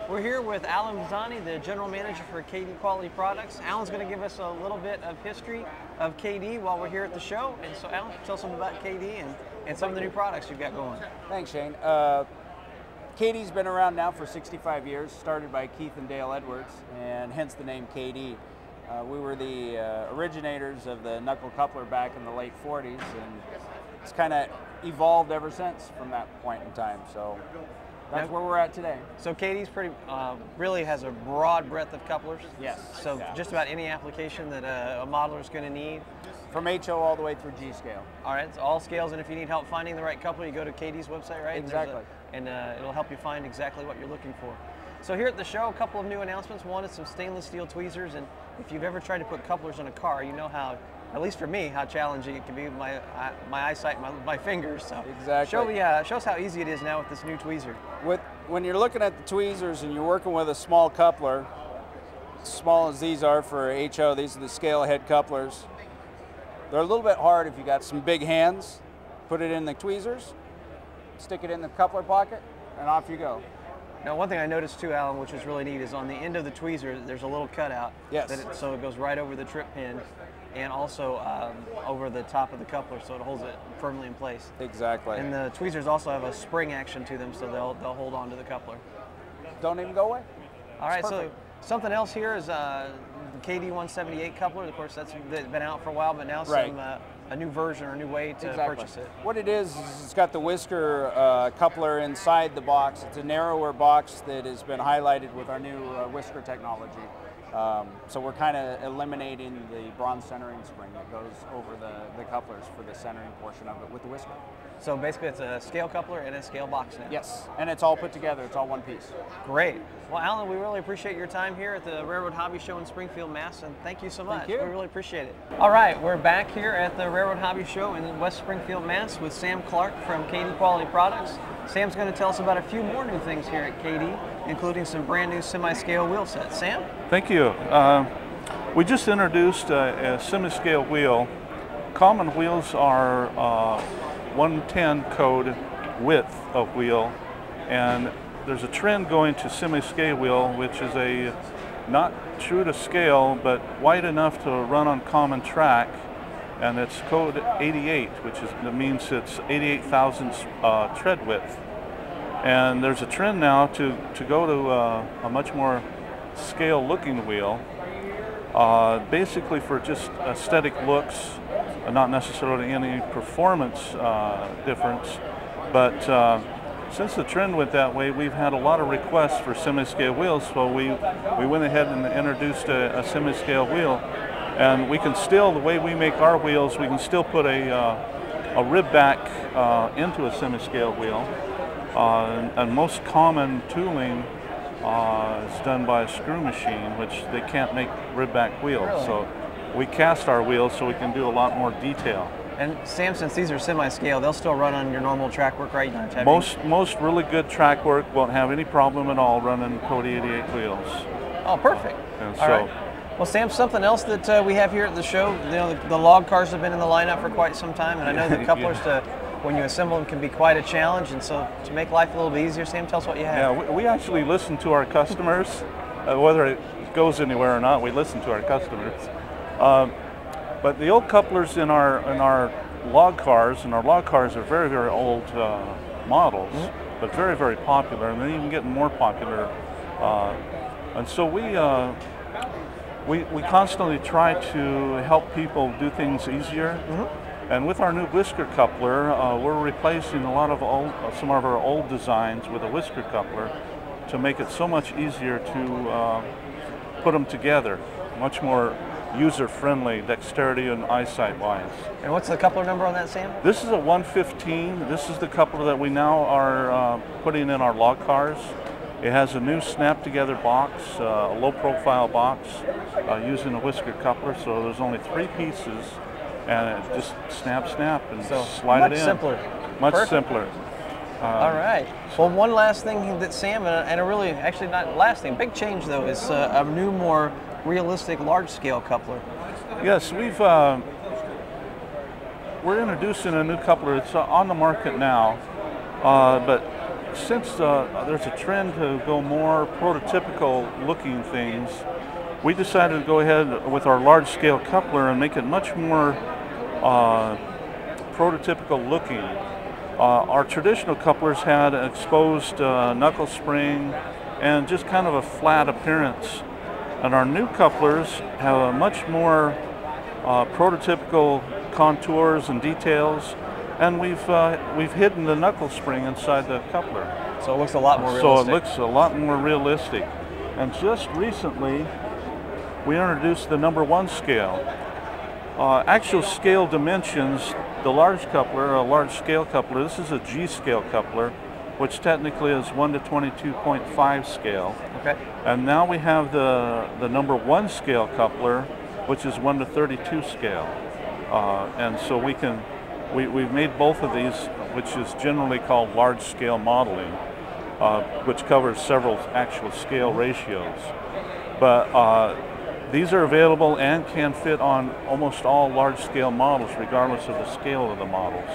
We're here with Alan Vezzani, the General Manager for Kadee Quality Products. Alan's going to give us a little bit of history of Kadee while we're here at the show. And so Alan, tell us something about Kadee and some of the new products you've got going. Thanks, Shane. Kadee's been around now for 65 years, started by Keith and Dale Edwards, and hence the name Kadee. We were the originators of the knuckle coupler back in the late 40s, and it's kind of evolved ever since from that point in time. So that's where we're at today. So Kadee's pretty really has a broad breadth of couplers. Yes. So just about any application that a modeler is going to need. From HO all the way through G scale. All right, so all scales, and if you need help finding the right coupler, you go to Kadee's website, right? Exactly. And it'll help you find exactly what you're looking for. So here at the show, a couple of new announcements. One is some stainless steel tweezers, and if you've ever tried to put couplers in a car, you know how, at least for me, how challenging it can be with my eyesight, my fingers. So exactly. Show us how easy it is now with this new tweezer. When you're looking at the tweezers and you're working with a small coupler, small as these are for HO, these are the scale head couplers. They're a little bit hard if you got some big hands. Put it in the tweezers, stick it in the coupler pocket, and off you go. Now, one thing I noticed too, Alan, which is really neat, is on the end of the tweezer, there's a little cutout. Yes. So it goes right over the trip pin, and also over the top of the coupler, so it holds it firmly in place. Exactly. And the tweezers also have a spring action to them, so they'll hold on to the coupler. Don't even go away. All right. So something else here is the Kadee 178 coupler. Of course, that's been out for a while, but now a new version or a new way to purchase it. What it is it's got the whisker coupler inside the box. It's a narrower box that has been highlighted with our new whisker technology. So we're kind of eliminating the bronze centering spring that goes over the couplers for the centering portion of it with the whisker. So basically it's a scale coupler and a scale box now. Yes, and it's all put together. It's all one piece. Great. Well, Alan, we really appreciate your time here at the Railroad Hobby Show in Springfield, Mass, and thank you so much. Thank you. We really appreciate it. All right, we're back here at the Railroad Hobby Show in West Springfield, Mass, with Sam Clarke from Kadee Quality Products. Sam's going to tell us about a few more new things here at Kadee, including some brand new semi-scale wheel sets. Sam? Thank you. We just introduced a semi-scale wheel. Common wheels are 110 code width of wheel, and there's a trend going to semi-scale wheel, which is a not true to scale, but wide enough to run on common track, and it's code 88, that means it's 88 thousandths tread width. And there's a trend now to go to a much more scale-looking wheel, basically for just aesthetic looks, not necessarily any performance difference, but since the trend went that way, we've had a lot of requests for semi-scale wheels, so we went ahead and introduced a semi-scale wheel. And we can still, the way we make our wheels, we can still put a rib back into a semi-scale wheel. And most common tooling is done by a screw machine, which they can't make rib back wheels. Really? So we cast our wheels so we can do a lot more detail. And Sam, since these are semi-scale, they'll still run on your normal track work, right? Most really good track work won't have any problem at all running code 88 wheels. Oh, perfect. And all right. Well, Sam, something else that we have here at the show, you know, the log cars have been in the lineup for quite some time, and I know the couplers, when you assemble them, can be quite a challenge, and so to make life a little bit easier, Sam, tell us what you have. Yeah, we actually listen to our customers, whether it goes anywhere or not, we listen to our customers. But the old couplers in our log cars, and our log cars are very, very old models, but very, very popular, and they're even getting more popular. And so we constantly try to help people do things easier. And with our new whisker coupler, we're replacing a lot of some of our old designs with a whisker coupler to make it so much easier to put them together, much more user-friendly, dexterity and eyesight-wise. And what's the coupler number on that, Sam? This is a 115. This is the coupler that we now are putting in our log cars. It has a new snap-together box, a low-profile box, using a whisker coupler, so there's only 3 pieces, and it just snap, and so slide it in. Much simpler. Much Perfect. simpler. All right. Well, one last thing that Sam, and a really, actually not last thing, big change though, is a new, more realistic, large-scale coupler. Yes, we're introducing a new coupler. It's on the market now, but since there's a trend to go more prototypical looking things, we decided to go ahead with our large scale coupler and make it much more prototypical looking. Our traditional couplers had an exposed knuckle spring and just kind of a flat appearance. And our new couplers have a much more prototypical contours and details, and we've hidden the knuckle spring inside the coupler. So it looks a lot more realistic. So it looks a lot more realistic. And just recently, we introduced the #1 scale. Actual scale dimensions, the large coupler, a large scale coupler, this is a G scale coupler, which technically is 1 to 22.5 scale. Okay. And now we have the #1 scale coupler, which is 1 to 32 scale. And so we've made both of these, which is generally called large scale modeling, which covers several actual scale ratios. But these are available and can fit on almost all large scale models, regardless of the scale of the models.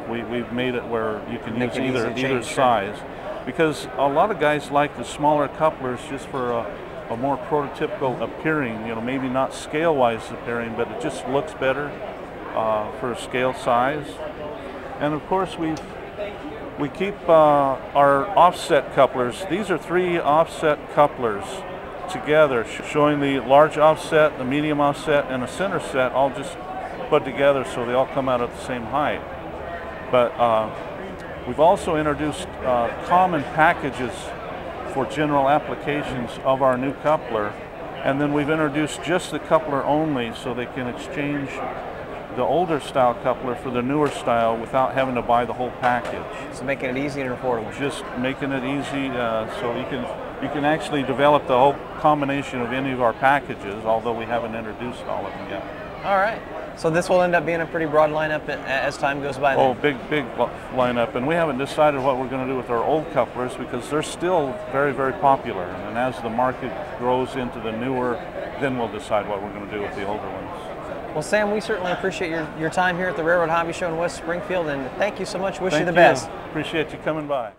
We've made it where you can use either size, because a lot of guys like the smaller couplers just for a more prototypical appearing, maybe not scale-wise appearing, but it just looks better for scale size. And of course, we keep our offset couplers. These are 3 offset couplers together, showing the large offset, the medium offset, and a center set all just put together so they all come out at the same height. But we've also introduced common packages for general applications of our new coupler, and then we've introduced just the coupler only so they can exchange the older style coupler for the newer style without having to buy the whole package. So making it easy and affordable. Just making it easy so you can actually develop the whole combination of any of our packages, although we haven't introduced all of them yet. All right. So this will end up being a pretty broad lineup as time goes by. Oh, big lineup. And we haven't decided what we're going to do with our old couplers because they're still very, very popular. And as the market grows into the newer, then we'll decide what we're going to do with the older ones. Well, Sam, we certainly appreciate your time here at the Railroad Hobby Show in West Springfield, and thank you so much. Wish you the best. Appreciate you coming by.